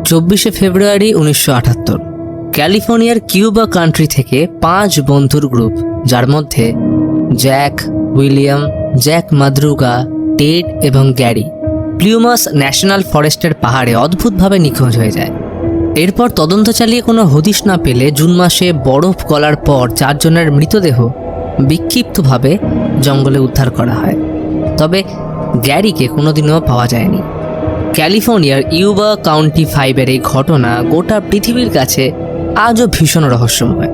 24শে ফেব্রুয়ারি 1978 ক্যালিফোর্নিয়ার Cuba country থেকে 5 বন্ধুর গ্রুপ, যার মধ্যে জ্যাক, উইলিয়াম, জ্যাক মাদ্রুগা, টেড এবং গ্যারি, প্লিউমাস ন্যাশনাল ফরেস্টের পাহাড়ে অদ্ভুতভাবে নিখোঁজ হয়ে যায়। এরপর তদন্ত চালিয়ে কোনো হদিশ না পেলে জুন মাসে বরফ গলার পর 4 জনের মৃতদেহ বিক্ষিপ্তভাবে জঙ্গলে উদ্ধার করা হয়। তবে গ্যারিকে কোনোদিনও পাওয়া যায়নি। ক্যালিফোর্নিয়ার ইউবা কাউন্টি 5-এর এই ঘটনা গোটা পৃথিবীর কাছে আজও ভীষণ রহস্যময়।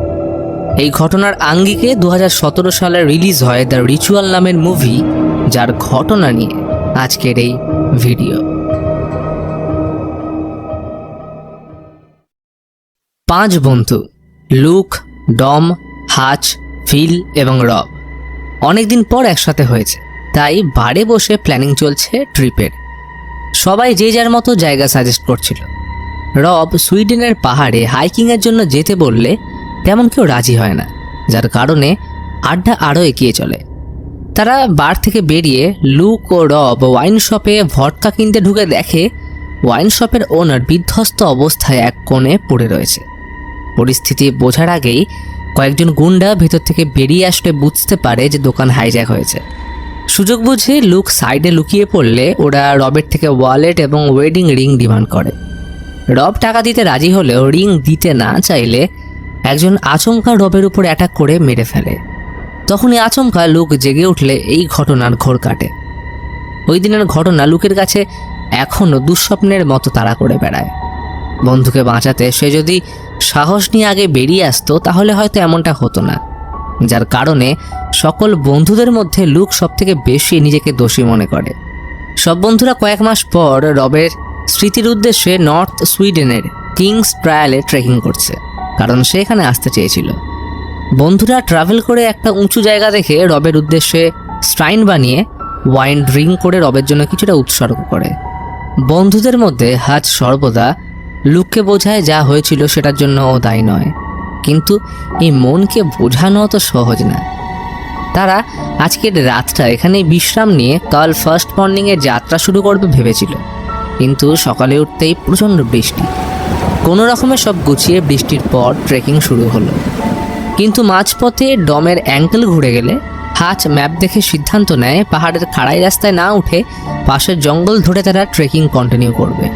এই ঘটনার আঙ্গিকে 2017 সালে রিলিজ হয় দ্য রিচুয়াল নামের মুভি, যার ঘটনা নিয়ে আজকের এই ভিডিও। 5 বন্ধু, লুক, ডম, হাচ, ফিল এবং রব অনেকদিন পর একসাথে হয়েছে, তাই বারে বসে প্ল্যানিং চলছে ট্রিপের। সবাই যে যার মতো জায়গা সাজেস্ট করছিল। রব সুইডেনের পাহাড়ে হাইকিংয়ের জন্য যেতে বললে তেমন কেউ রাজি হয় না, যার কারণে আড্ডা আরও এগিয়ে চলে। তারা বার থেকে বেরিয়ে লুক ও রব ওয়াইন শপে ভডকা কিনতে ঢুকে দেখে ওয়াইন শপের ওনার বিধ্বস্ত অবস্থায় এক কোণে পড়ে রয়েছে। পরিস্থিতি বোঝার আগেই কয়েকজন গুন্ডা ভেতর থেকে বেরিয়ে আসলে বুঝতে পারে যে দোকান হাইজ্যাক হয়েছে। সুযোগ বুঝে লুক সাইডে লুকিয়ে পড়লে ওরা রবের থেকে ওয়ালেট এবং ওয়েডিং রিং ডিমান্ড করে। রব টাকা দিতে রাজি হলেও রিং দিতে না চাইলে একজন আচমকা রবের উপর অ্যাটাক করে মেরে ফেলে। তখনই আচমকা লুক জেগে উঠলে এই ঘটনার ঘোর কাটে। ওই দিনের ঘটনা লুকের কাছে এখনও দুঃস্বপ্নের মতো তাড়া করে বেড়ায়। বন্ধুকে বাঁচাতে সে যদি সাহস নিয়ে আগে বেরিয়ে আসতো তাহলে হয়তো এমনটা হতো না, যার কারণে সকল বন্ধুদের মধ্যে লুক সবথেকে বেশি নিজেকে দোষী মনে করে। সব বন্ধুরা কয়েক মাস পর রবের স্মৃতির উদ্দেশ্যে নর্থ সুইডেনের কিংস ট্রায়ালে ট্রেকিং করছে, কারণ সে এখানে আসতে চেয়েছিল। বন্ধুরা ট্রাভেল করে একটা উঁচু জায়গা দেখে রবের উদ্দেশ্যে স্ট্রাইন বানিয়ে ওয়াইন ড্রিঙ্ক করে রবের জন্য কিছুটা উৎসর্গ করে। বন্ধুদের মধ্যে হাজ সর্বদা লুককে বোঝায় যা হয়েছিল সেটার জন্য ও দায়ী নয়, কিন্তু এই মনকে বোঝানো তো সহজ না। তারা আজকের রাতটা এখানে বিশ্রাম নিয়ে কাল ফার্স্ট মর্নিংয়ে যাত্রা শুরু করবে ভেবেছিল, কিন্তু সকালে উঠতেই প্রচণ্ড বৃষ্টি। কোনো রকমে সব গুছিয়ে বৃষ্টির পর ট্রেকিং শুরু হলো। কিন্তু মাঝপথে ডমের অ্যাঙ্কেল ঘুরে গেলে হাচ ম্যাপ দেখে সিদ্ধান্ত নেয় পাহাড়ের খাড়াই রাস্তায় না উঠে পাশের জঙ্গল ধরে তারা ট্রেকিং কন্টিনিউ করবে।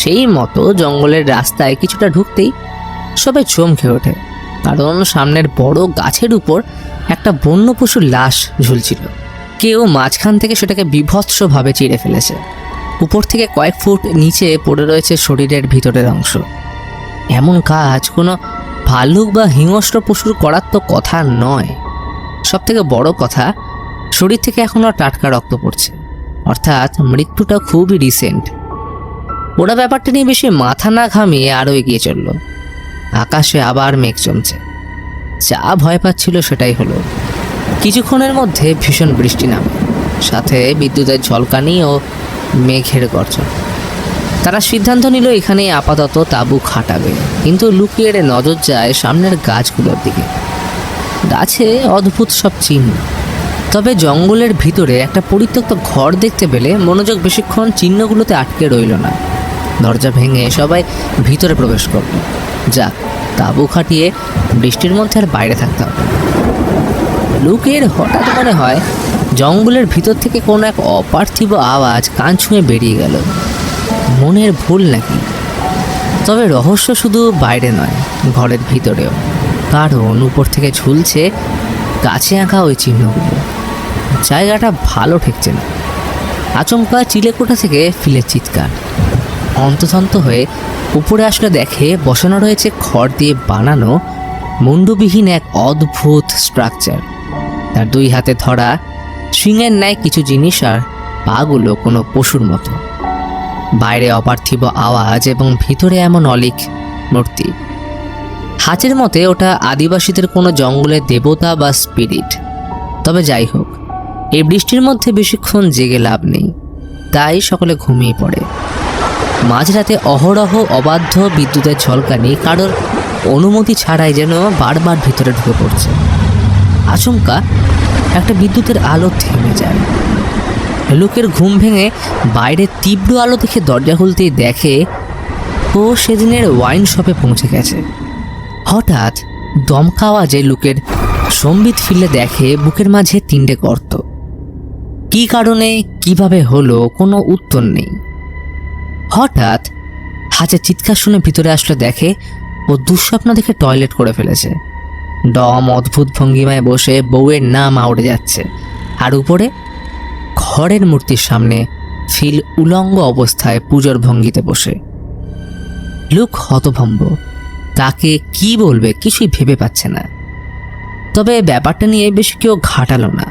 সেই মতো জঙ্গলের রাস্তায় কিছুটা ঢুকতেই সবাই চমকে ওঠে, কারণ সামনের বড় গাছের উপর একটা বন্য পশুর লাশ ঝুলছিল। কেউ মাঝখান থেকে সেটাকে বিভৎসভাবে চিড়ে ফেলেছে। উপর থেকে কয়েক ফুট নিচে পড়ে রয়েছে শরীরের ভিতরের অংশ। এমন কাজ কোনো ভালুক বা হিংস্র পশুর করার তো কথা নয়। সবথেকে বড় কথা, শরীর থেকে এখনও টাটকা রক্ত পড়ছে, অর্থাৎ মৃত্যুটা খুবই রিসেন্ট। ওরা ব্যাপারটা নিয়ে বেশি মাথা না ঘামিয়ে আরও এগিয়ে চলল। আকাশে আবার মেঘ জমছে। যা ভয় পাচ্ছিল সেটাই হলো। কিছুক্ষণের মধ্যে ভীষণ বৃষ্টি নামে, সাথে বিদ্যুতের ঝলকানি ও মেঘের গর্জন। তারা সিদ্ধান্ত নিল এখানেই আপাতত তাঁবু খাটাবে, কিন্তু লুকিয়ে নজর যায় সামনের গাছগুলোর দিকে। গাছে অদ্ভুত সব চিহ্ন। তবে জঙ্গলের ভিতরে একটা পরিত্যক্ত ঘর দেখতে পেলে মনোযোগ বেশিক্ষণ চিহ্নগুলোতে আটকে রইল না। দরজা ভেঙে সবাই ভিতরে প্রবেশ করল। যাক, তাঁবু খাটিয়ে বৃষ্টির মধ্যে আর বাইরে থাকতে হবে। লুকের হঠাৎ মনে হয় জঙ্গলের ভিতর থেকে কোনো এক অপার্থিব আওয়াজ কান ছুঁয়ে বেরিয়ে গেল। মনের ভুল নাকি? তবে রহস্য শুধু বাইরে নয়, ঘরের ভিতরেও, কারণ উপর থেকে ঝুলছে গাছে আঁকা ওই চিহ্নগুলো। জায়গাটা ভালো ঠেকছে না। আচমকা চিলেকোঠা থেকে ফিলের চিৎকার। অন্ততন্ত হয়ে উপরে আসলে দেখে বসানো রয়েছে খড় দিয়ে বানানো মুন্ডবিহীন এক অদ্ভুত স্ট্রাকচার। তার 2 হাতে ধরা শিংয়ের ন্যায় কিছু জিনিস, আর পাগুলো কোনো পশুর মতো। বাইরে অপার্থিব আওয়াজ এবং ভিতরে এমন অলিক মূর্তি। হাচের মতে ওটা আদিবাসীদের কোনো জঙ্গলের দেবতা বা স্পিরিট। তবে যাই হোক, এই বৃষ্টির মধ্যে বেশিক্ষণ জেগে লাভ নেই, তাই সকলে ঘুমিয়ে পড়ে। মাঝরাতে অহরহ অবাধ্য বিদ্যুতের ঝলকানি কারোর অনুমতি ছাড়াই যেন বারবার ভিতরে ঢুকে পড়ছে। আচমকা একটা বিদ্যুতের আলো থেমে যায়। লোকের ঘুম ভেঙে বাইরে তীব্র আলো দেখে দরজা খুলতেই দেখে ও সেদিনের ওয়াইন শপে পৌঁছে গেছে। হঠাৎ দমকা আওয়াজে লুকের সম্বিত ফিরলে দেখে বুকের মাঝে 3টে গর্ত। কি কারণে কিভাবে হলো কোনো উত্তর নেই। হঠাৎ হাজের চিৎকার শুনে ভিতরে আসলে দেখে ও দুঃস্বপ্ন দেখে টয়লেট করে ফেলেছে। ডম অদ্ভুত ভঙ্গিমায় বসে বউয়ের নাম আউড়ে যাচ্ছে, আর উপরে ঘরের মূর্তির সামনে ফিল উলঙ্গ অবস্থায় পুজোর ভঙ্গিতে বসে। লুক হতভম্ব, তাকে কি বলবে কিছুই ভেবে পাচ্ছে না। তবে ব্যাপারটা নিয়ে বেশি কেউ ঘাটালো না।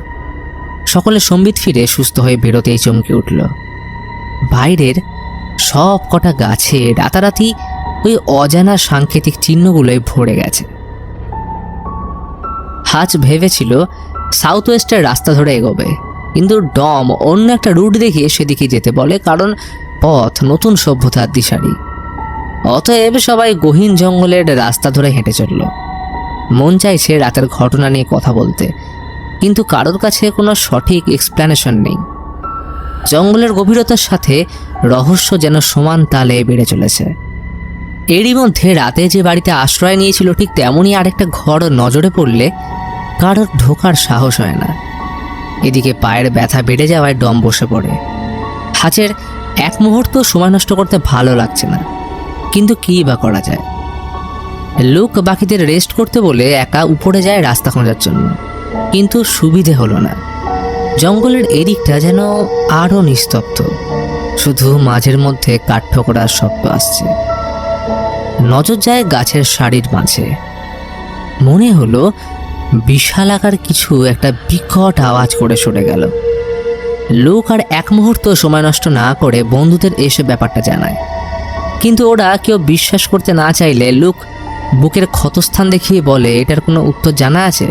সকলে সম্বিত ফিরে সুস্থ হয়ে বেরোতেই চমকে উঠল। বাইরের সব কটা গাছে রাতারাতি ওই অজানা সাংকেতিক চিহ্নগুলোয় ভরে গেছে। হাজ ভেবেছিল সাউথ ওয়েস্টের রাস্তা ধরে এগোবে, কিন্তু ডম অন্য একটা রুট দেখিয়ে সেদিকে যেতে বলে, কারণ পথ নতুন সভ্যতার দিশারি। অতএব সবাই গহীন জঙ্গলের রাস্তা ধরে হেঁটে চলল। মন চাইছে রাতের ঘটনা নিয়ে কথা বলতে, কিন্তু কারোর কাছে কোনো সঠিক এক্সপ্লেনেশন নেই। জঙ্গলের গভীরতার সাথে রহস্য যেন সমান তালে বেড়ে চলেছে। এরই মধ্যে রাতে যে বাড়িতে আশ্রয় নিয়েছিল ঠিক তেমনই আরেকটা ঘর নজরে পড়লে কারোর ঢোকার সাহস হয় না। এদিকে পায়ের ব্যথা বেড়ে যাওয়ায় ডম বসে পড়ে। হাজের এক মুহূর্ত সময় নষ্ট করতে ভালো লাগছে না, কিন্তু কী বা করা যায়। লুক বাকিদের রেস্ট করতে বলে একা উপরে যায় রাস্তা খোঁজার জন্য, কিন্তু সুবিধে হলো না। জঙ্গলের এদিকটা যেন আরও নিস্তব্ধ, শুধু মাঝের মধ্যে কাঠঠোকরার শব্দ আসছে। নজর যায় গাছের সারির মাঝে। মনে হলো বিশাল আকার কিছু একটা বিকট আওয়াজ করে সরে গেল। লুক আর এক মুহূর্ত সময় নষ্ট না করে বন্ধুদের এসে ব্যাপারটা জানায়, কিন্তু ওরা কেউ বিশ্বাস করতে না চাইলে লুক বুকের ক্ষতস্থান দেখিয়ে বলে, এটার কোনো উত্তর জানা আছে?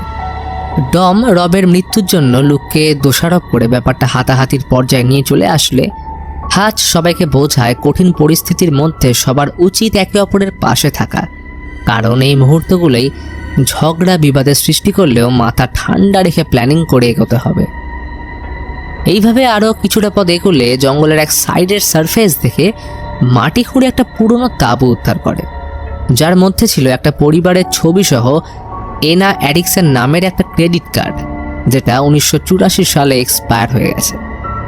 ডম রবের মৃত্যুর জন্য লুককে দোষারোপ করে ব্যাপারটা হাতাহাতির পর্যায়ে নিয়ে চলে আসলে হাজ সবাইকে বোঝায় কঠিন পরিস্থিতির মধ্যে সবার উচিত একে অপরের পাশে থাকা, কারণ এই মুহূর্তগুলোই ঝগড়া বিবাদের সৃষ্টি করলেও মাথা ঠান্ডা রেখে প্ল্যানিং করে এগোতে হবে। এইভাবে আরও কিছুটা পথ এগোলে জঙ্গলের এক সাইডের সারফেস দেখে মাটি খুঁড়ে একটা পুরনো তাঁবু উদ্ধার করে, যার মধ্যে ছিল একটা পরিবারের ছবি সহ এনা অ্যাডিকসন নামের একটা ক্রেডিট কার্ড, যেটা 1984 সালে এক্সপায়ার হয়ে গেছে।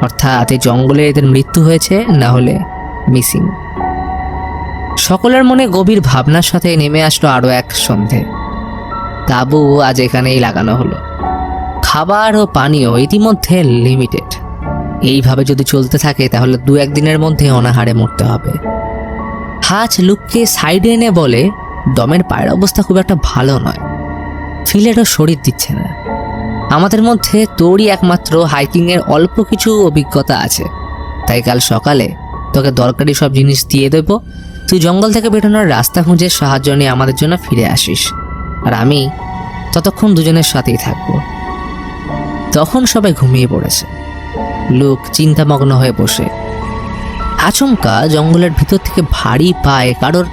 অর্থাৎ এই জঙ্গলে এদের মৃত্যু হয়েছে, না হলে মিসিং। সকলের মনে গভীর ভাবনার সাথে নেমে আসলো আরও এক সন্ধে। তাঁবু আজ এখানেই লাগানো হলো। খাবার ও পানীয় ইতিমধ্যে লিমিটেড। এইভাবে যদি চলতে থাকে তাহলে 2-1 দিনের মধ্যে অনাহারে মরতে হবে। হাজ লুককে সাইডে এনে বলে, ডমের পায়ের অবস্থা খুব একটা ভালো নয়, ফিলেরও শরীর দিচ্ছে না। আমাদের মধ্যে তোরই একমাত্র হাইকিংয়ের অল্প কিছু অভিজ্ঞতা আছে, তাই কাল সকালে তোকে দরকারি সব জিনিস দিয়ে দেব। তুই জঙ্গল থেকে বেরোনোর রাস্তা খুঁজে সাহায্য নিয়ে আমাদের জন্য ফিরে আসিস, আর আমি ততক্ষণ দুজনের সাথেই থাকব। তখন সবাই ঘুমিয়ে পড়েছে। লুক চিন্তামগ্ন হয়ে বসে। আচমকা জঙ্গলের ভিতর থেকে ভারী পায়ে কারোর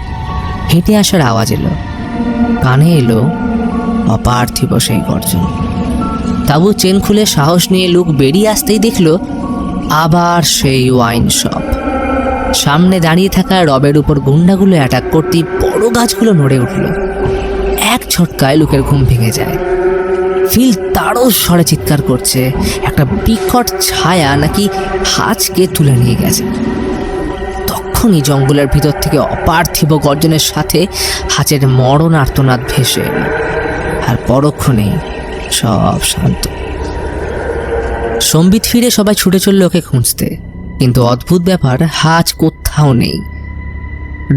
হেঁটে আসার আওয়াজ এলো। কানে এলো অপার্থিব সেই গর্জন। তাবু চেন খুলে সাহস নিয়ে লুক বেরিয়ে আসতেই দেখল আবার সেই ওয়াইন শপ। সামনে দাঁড়িয়ে থাকা রবের উপর গুন্ডাগুলো অ্যাটাক করতেই বড় গাছগুলো নড়ে উঠল। এক ঝটকায় লুকের ঘুম ভেঙে যায়। ফিল তারও স্বরে চিৎকার করছে, একটা বিকট ছায়া নাকি হাজকে তুলে নিয়ে গেছে। তখনই জঙ্গলের ভিতর থেকে অপার্থিব গর্জনের সাথে হাজের মরণ আর্তনাদ ভেসে এলো, আর পরক্ষণেই সব শান্ত। সম্বিত ফিরে সবাই ছুটে চলল ওকে খুঁজতে, কিন্তু অদ্ভুত ব্যাপার, হাজ কোথাও নেই।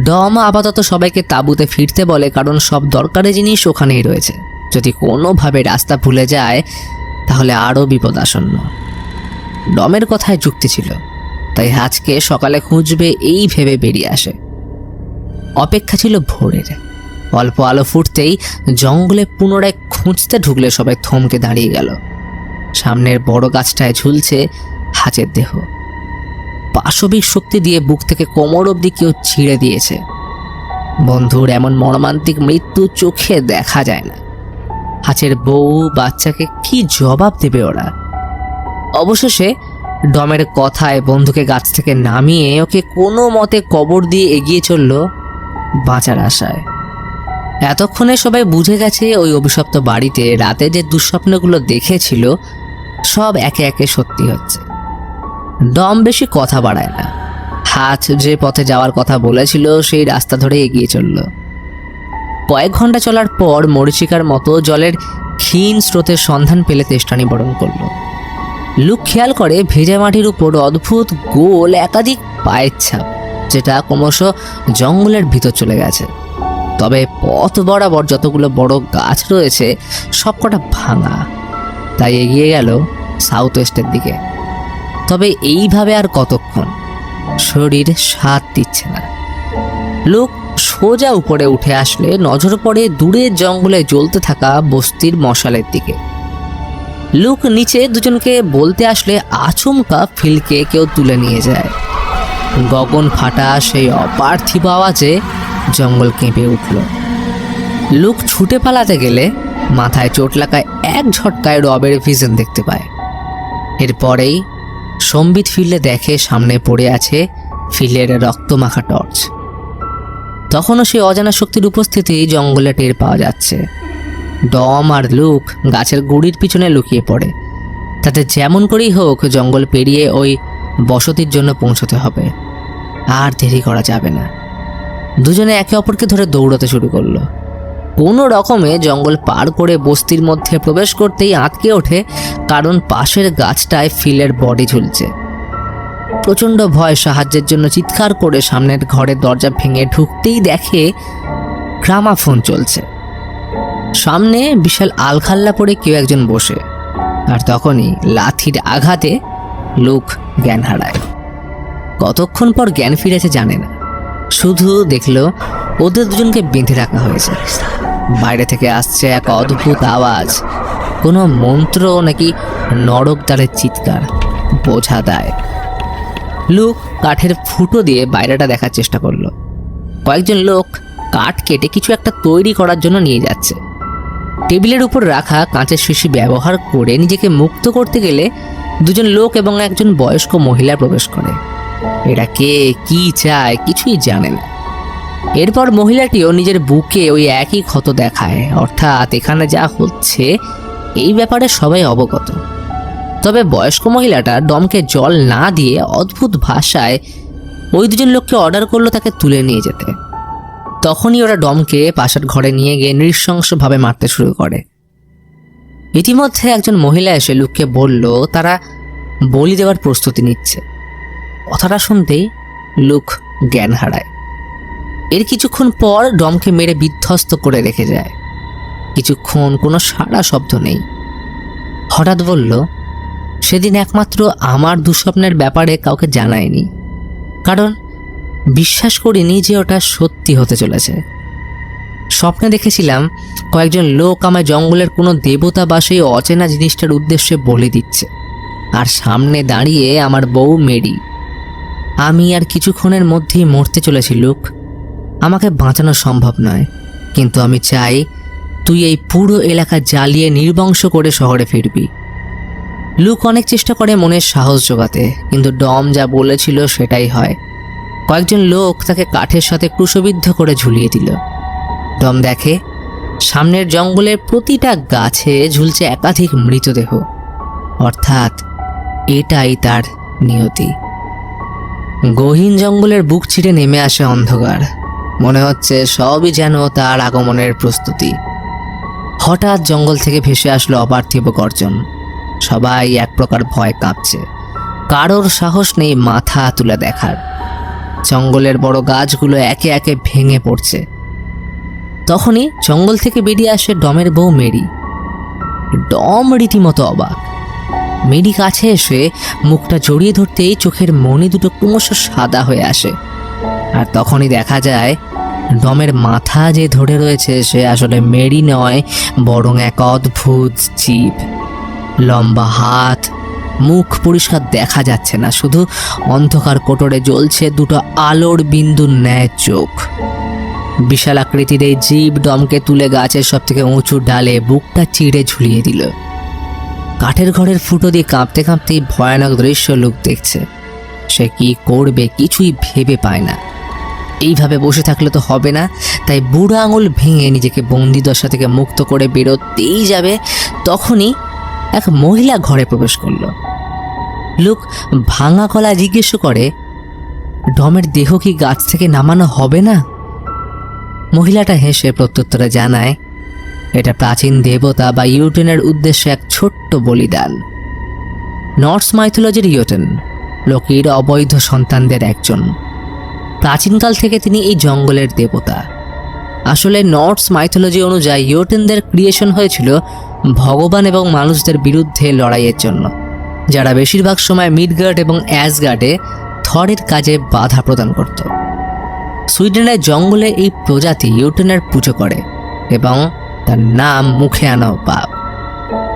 ডম আপাতত সবাইকে তাঁবুতে ফিরতে বলে, কারণ সব দরকারি জিনিস ওখানেই রয়েছে। যদি কোনোভাবে রাস্তা ভুলে যায় তাহলে আরও বিপদ আসন্ন। ডমের কথায় যুক্তি ছিল, তাই হাজকে সকালে খুঁজবে এই ভেবে বেরিয়ে আসে। অপেক্ষা ছিল ভোরের। অল্প আলো ফুটতেই জঙ্গলে পুনরায় খুঁজতে ঢুকলে সবাই থমকে দাঁড়িয়ে গেল। সামনের বড় গাছটায় ঝুলছে হাজের দেহ। পাশবিক শক্তি দিয়ে বুক থেকে কোমর অবধি কেউ ছিঁড়ে দিয়েছে। বন্ধুর এমন মর্মান্তিক মৃত্যু চোখে দেখা যায় না। হাজের বউ বাচ্চাকে কি জবাব দেবে ওরা? অবশেষে ডমের কথায় বন্ধুকে গাছ থেকে নামিয়ে ওকে কোনো মতে কবর দিয়ে এগিয়ে চলল বাঁচার আশায়। এতক্ষণে সবাই বুঝে গেছে ওই অভিশপ্ত বাড়িতে রাতে যে দুঃস্বপ্নগুলো দেখেছিল সব একে একে সত্যি হচ্ছে। ডম বেশি কথা বাড়ায় না। হাচ যে পথে যাওয়ার কথা বলেছিল সেই রাস্তা ধরে এগিয়ে চলল। কয়েক ঘন্টা চলার পর মরীচিকার মতো জলের ক্ষীণ স্রোতের সন্ধান পেলে তেষ্টা নিবারণ করল। লুক খেয়াল করে ভেজা মাটির উপর অদ্ভুত গোল একাধিক পায়ের ছাপ, যেটা ক্রমশ জঙ্গলের ভিতর চলে গেছে। তবে পথ বরাবর যতগুলো বড় গাছ রয়েছে সবকটা ভাঙা। তাই এগিয়ে গেল সাউথ ওয়েস্টের দিকে। তবে এইভাবে আর কতক্ষণ, শরীর সাথ দিচ্ছে না। লোক সোজা উপরে উঠে আসলে নজর পড়ে দূরের জঙ্গলে জ্বলতে থাকা বস্তির মশালের দিকে। লুক নিচে দুজনকে বলতে আসলে আচমকা ফিলকে কেউ তুলে নিয়ে যায়। গগন ফাটা সেই অপার্থিব আওয়াজে জঙ্গল কেঁপে উঠল। লুক ছুটে পালাতে গেলে মাথায় চোট লাগায় এক ঝটকায় রবের ভিশন দেখতে পায়। এরপরেই সম্বিত ফিরলে দেখে সামনে পড়ে আছে ফিলের রক্তমাখা টর্চ। তখনও সেই অজানা শক্তির উপস্থিতি জঙ্গলে টের পাওয়া যাচ্ছে। ডম আর লুক গাছের গুড়ির পিছনে লুকিয়ে পড়ে। তাতে যেমন করেই হোক জঙ্গল পেরিয়ে ওই বসতির জন্য পৌঁছতে হবে। আর দেরি করা যাবে না। দুজনে একে অপরকে ধরে দৌড়াতে শুরু করলো। কোনো রকমে জঙ্গল পার করে বস্তির মধ্যে প্রবেশ করতেই আঁতকে ওঠে, কারণ পাশের গাছটায় ফিলের বডি ঝুলছে। প্রচণ্ড ভয় সাহায্যের জন্য চিৎকার করে সামনের ঘরের দরজা ভেঙে ঢুকতেই দেখে গ্রামাফোন চলছে। সামনে বিশাল আলখাল্লা পরে কেউ একজন বসে। আর তখনই লাথির আঘাতে লুক জ্ঞান হারায়। কতক্ষণ পর জ্ঞান ফিরেছে জানে না, শুধু দেখলো ওদের দুজনকে বেঁধে রাখা হয়েছে। বাইরে থেকে আসছে এক অদ্ভুত আওয়াজ, কোনো মন্ত্র নাকি নরকদ্বারের চিৎকার, বোঝা দেয়। লুক কাঠের ফুটো দিয়ে বাইরেটা দেখার চেষ্টা করলো। কয়েকজন লোক কাঠ কেটে কিছু একটা তৈরি করার জন্য নিয়ে যাচ্ছে। টেবিলের উপর রাখা কাঁচের শিশি ব্যবহার করে নিজেকে মুক্ত করতে গেলে দুজন লোক এবং একজন বয়স্ক মহিলা প্রবেশ করে। এরা কে, কি চায় কিছুই জানে না। এরপর মহিলাটিও নিজের বুকে ওই একই ক্ষত দেখায়, অর্থাৎ এখানে যা হচ্ছে এই ব্যাপারে সবাই অবগত। তবে বয়স্ক মহিলাটা ডমকে জল না দিয়ে অদ্ভুত ভাষায় ওই দুজন লোককে অর্ডার করলো তাকে তুলে নিয়ে যেতে। তখনই ওরা ডমকে পাশের ঘরে নিয়ে গিয়ে নৃশংসভাবে মারতে শুরু করে। ইতিমধ্যে একজন মহিলা এসে লুককে বলল তারা বলি দেওয়ার প্রস্তুতি নিচ্ছে। কথাটা শুনতেই লুক জ্ঞান হারায়। এর কিছুক্ষণ পর ডমকে মেরে বিধ্বস্ত করে রেখে যায়। কিছুক্ষণ কোনো সাড়া শব্দ নেই। হঠাৎ বলল, সেদিন একমাত্র আমার দুঃস্বপ্নের ব্যাপারে কাউকে জানায়নি, কারণ বিশ্বাস করিনি যে ওটা সত্যি হতে চলেছে। স্বপ্নে দেখেছিলাম কয়েকজন লোক আমায় জঙ্গলের কোনো দেবতা বা সেই অচেনা জিনিসটার উদ্দেশ্যে বলে দিচ্ছে, আর সামনে দাঁড়িয়ে আমার বউ মেরি। আমি আর কিছুক্ষণের মধ্যেই মরতে চলেছি লুক। আমাকে বাঁচানো সম্ভব নয়, কিন্তু আমি চাই তুই এই পুরো এলাকা জ্বালিয়ে নির্বংশ করে শহরে ফিরবি। লুক অনেক চেষ্টা করে মনের সাহস জোগাতে, কিন্তু ডম যা বলেছিল সেটাই হয়। কয়েকজন লোক তাকে কাঠের সাথে ক্রুশবিদ্ধ করে ঝুলিয়ে দিল। ডম দেখে সামনের জঙ্গলের প্রতিটা গাছে ঝুলছে একাধিক মৃতদেহ, অর্থাৎ এটাই তার নিয়তি। গহীন জঙ্গলের বুক ছিঁড়ে নেমে আসে অন্ধকার। মনে হচ্ছে সবই যেন তার আগমনের প্রস্তুতি। হঠাৎ জঙ্গল থেকে ভেসে আসলো অপার্থিব গর্জন। সবাই এক প্রকার ভয় কাঁপছে, কারোর সাহস নেই মাথা তুলে দেখার। জঙ্গলের বড় গাছগুলো একে একে ভেঙে পড়ছে। তখনই জঙ্গল থেকে বেরিয়ে আসে ডমের বউ মেরি। ডম রীতিমতো অবাক। মেরি কাছে এসে মুখটা জড়িয়ে ধরতেই চোখের মণি দুটো ক্রমশ সাদা হয়ে আসে। আর তখনই দেখা যায় ডমের মাথা যে ধরে রয়েছে সে আসলে মেরি নয়, বরং এক অদ্ভুত জীব। লম্বা হাত, মুখ পরিষ্কার দেখা যাচ্ছে না, শুধু অন্ধকার কোটরে জ্বলছে দুটো আলোর বিন্দুর ন্যায় চোখ। বিশাল আকৃতির এই জীব ডমকে তুলে গাছের সব থেকে উঁচু ডালে বুকটা চিড়ে ঝুলিয়ে দিল। কাঠের ঘরের ফুটো দিয়ে কাঁপতে কাঁপতেই ভয়ানক দৃশ্য লুক দেখছে। সে কি করবে কিছুই ভেবে পায় না। এইভাবে বসে থাকলে তো হবে না, তাই বুড়ো আঙুল ভেঙে নিজেকে বন্দিদশা থেকে মুক্ত করে বেরোতেই যাবে, তখনই এক মহিলা ঘরে প্রবেশ করলো। লুক ভাঙা গলা জিজ্ঞেস করে, ডমের দেহ কি গাছ থেকে নামানো হবে না? মহিলাটা হেসে প্রত্যুত্তরে জানায়, এটা প্রাচীন দেবতা বা ইউটেনের উদ্দেশ্যে এক ছোট্ট বলিদান। নর্স মাইথোলজির ইউটেন লোকির অবৈধ সন্তানদের একজন। প্রাচীনকাল থেকে তিনি এই জঙ্গলের দেবতা। আসলে নর্স মাইথোলজি অনুযায়ী ইউটেনদের ক্রিয়েশন হয়েছিল ভগবান এবং মানুষদের বিরুদ্ধে লড়াইয়ের জন্য, যারা বেশিরভাগ সময় মিডগার্ড এবং অ্যাসগার্ডে থরের কাজে বাধা প্রদান করত। সুইডেনের জঙ্গলে এই প্রজাতি ইউটেনের পুজো করে এবং তার নাম মুখে আনাও পাপ।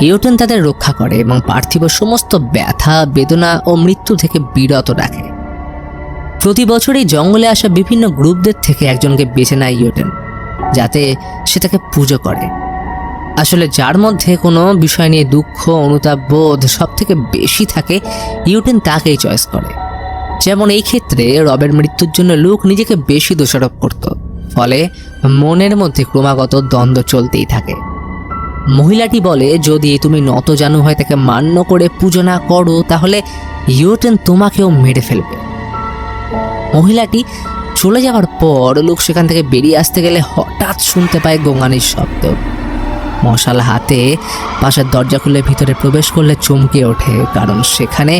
ইউটেন তাদের রক্ষা করে এবং পার্থিব সমস্ত ব্যথা, বেদনা ও মৃত্যু থেকে বিরত রাখে। প্রতি বছরই জঙ্গলে আসা বিভিন্ন গ্রুপদের থেকে একজনকে বেছে নেয় ইউটেন, যাতে সে তাকে পুজো করে। আসলে যার মধ্যে কোনো বিষয় নিয়ে দুঃখ, অনুতাপ বোধ সব থেকে বেশি থাকে, ইউটেন তাকেই চয়েস করে। যেমন এই ক্ষেত্রে রবের মৃত্যুর জন্য লুক নিজেকে বেশি দোষারোপ করত, ফলে মনের মধ্যে ক্রমাগত দ্বন্দ্ব চলতেই থাকে। মহিলাটি বলে, যদি তুমি নতজানু হয়ে তাকে মান্য করে পুজো না করো, তাহলে ইউটেন তোমাকেও মেরে ফেলবে। মহিলাটি চলে যাওয়ার পর লুক সেখান থেকে বেরিয়ে আসতে গেলে হঠাৎ শুনতে পায় গোঙানির শব্দ। মশাল হাতে পাশের দরজা খুলে ভিতরে প্রবেশ করলে চমকে ওঠে, কারণ সেখানে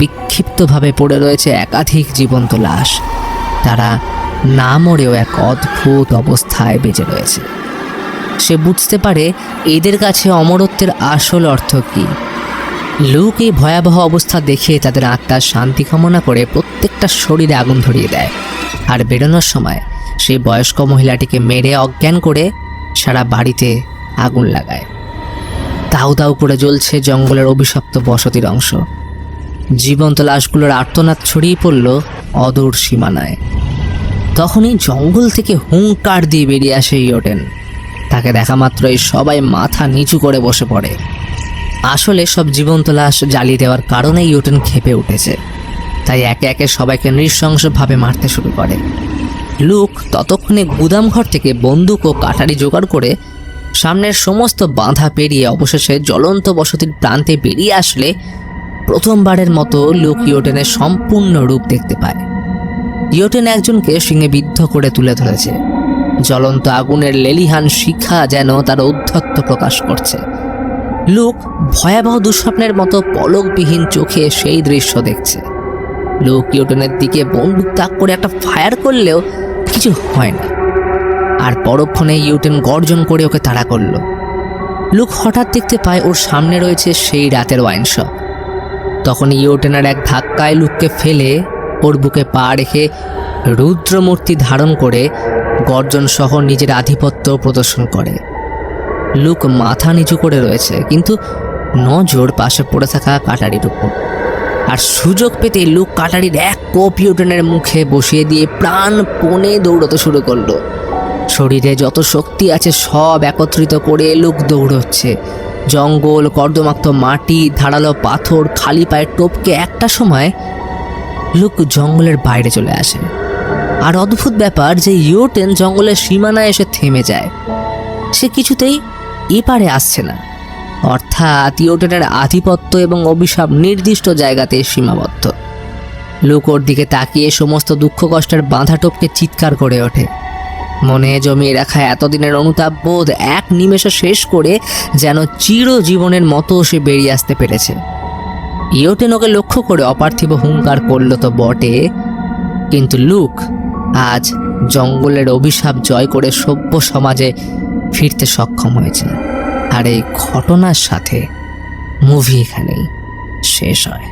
বিক্ষিপ্তভাবে পড়ে রয়েছে একাধিক জীবন্ত লাশ। তারা না মরেও এক অদ্ভুত অবস্থায় বেঁচে রয়েছে। সে বুঝতে পারে এদের কাছে অমরত্বের আসল অর্থ কী। লুক এই ভয়াবহ অবস্থা দেখে তাদের আত্মার শান্তি কামনা করে প্রত্যেকটা শরীরে আগুন ধরিয়ে দেয়, আর বেরোনোর সময় সেই বয়স্ক মহিলাটিকে মেরে অজ্ঞান করে সারা বাড়িতে আগুন লাগায়। দাউ দাউ করে জ্বলছে জঙ্গলের অভিশপ্ত বসতির অংশ। জীবন্ত লাশগুলোর আর্তনাদ ছড়িয়ে পড়ল অদূর সীমানায়। তখনই জঙ্গল থেকে হুঙ্কার দিয়ে বেরিয়ে আসে ইউটেন। তাকে দেখা মাত্রই সবাই মাথা নিচু করে বসে পড়ে। আসলে সব জীবন্ত লাশ জ্বালিয়ে দেওয়ার কারণে ইউটেন ক্ষেপে উঠেছে, তাই একে একে সবাইকে নৃশংসভাবে মারতে শুরু করে। লুক ততক্ষণে গুদামঘর থেকে বন্দুক ও কাটারি জোগাড় করে সামনের সমস্ত বাধা পেরিয়ে অবশেষে জ্বলন্ত বসতির প্রান্তে বেরিয়ে আসলে প্রথমবারের মতো লুক ইউটেনের সম্পূর্ণ রূপ দেখতে পায়। ইউটেন একজনকে শিঙে বিদ্ধ করে তুলে ধরেছে। জ্বলন্ত আগুনের লেলিহান শিখা যেন তার ঔদ্ধত্য প্রকাশ করছে। লুক ভয়াবহ দুঃস্বপ্নের মতো পলকবিহীন চোখে সেই দৃশ্য দেখছে। লুক ইউটেনের দিকে বন্দুক তাক করে একটা ফায়ার করলেও কিছু হয় না, আর পরক্ষণে ইউটেন গর্জন করে ওকে তাড়া করল। লুক হঠাৎ দেখতে পায় ওর সামনে রয়েছে সেই রাতের ওয়াইন শপ। তখন ইউটেনের এক ধাক্কায় লুককে ফেলে ওর বুকে পা রেখে রুদ্রমূর্তি ধারণ করে গর্জন সহ নিজের আধিপত্য প্রদর্শন করে। লুক মাথা নিচু করে রয়েছে, কিন্তু নজর পাশে পড়ে থাকা কাটারির উপর। আর সুযোগ পেতে লুক কাটারির এক কোপ ইউটেনের মুখে বসিয়ে দিয়ে প্রাণপণে দৌড়তে শুরু করলো। শরীরে যত শক্তি আছে সব একত্রিত করে লুক দৌড়চ্ছে। জঙ্গল, কর্দমাক্ত মাটি, ধারালো পাথর, খালি পায়ে টপকে একটা সময় লুক জঙ্গলের বাইরে চলে আসে। আর অদ্ভুত ব্যাপার যে ইউটেন জঙ্গলের সীমানায় এসে থেমে যায়। সে কিছুতেই এপারে আসছে না, অর্থাৎ ইউটেনের আধিপত্য এবং অভিশাপ নির্দিষ্ট জায়গাতে সীমাবদ্ধ। লুক ওর দিকে তাকিয়ে সমস্ত দুঃখ কষ্টের বাঁধা টপকে চিৎকার করে ওঠে। মনে জমিয়ে রাখা এতদিনের অনুতাপ বোধ এক নিমেষে শেষ করে যেন চিরজীবনের মতো সে বেরিয়ে আসতে পেরেছে। ইউটেন ওকে লক্ষ্য করে অপার্থিব হুঙ্কার করল তো বটে, কিন্তু লুক আজ জঙ্গলের অভিশাপ জয় করে সভ্য সমাজে ফিরতে সক্ষম হয়েছে। আর এই ঘটনার সাথে মুভি এখানেই শেষ হয়।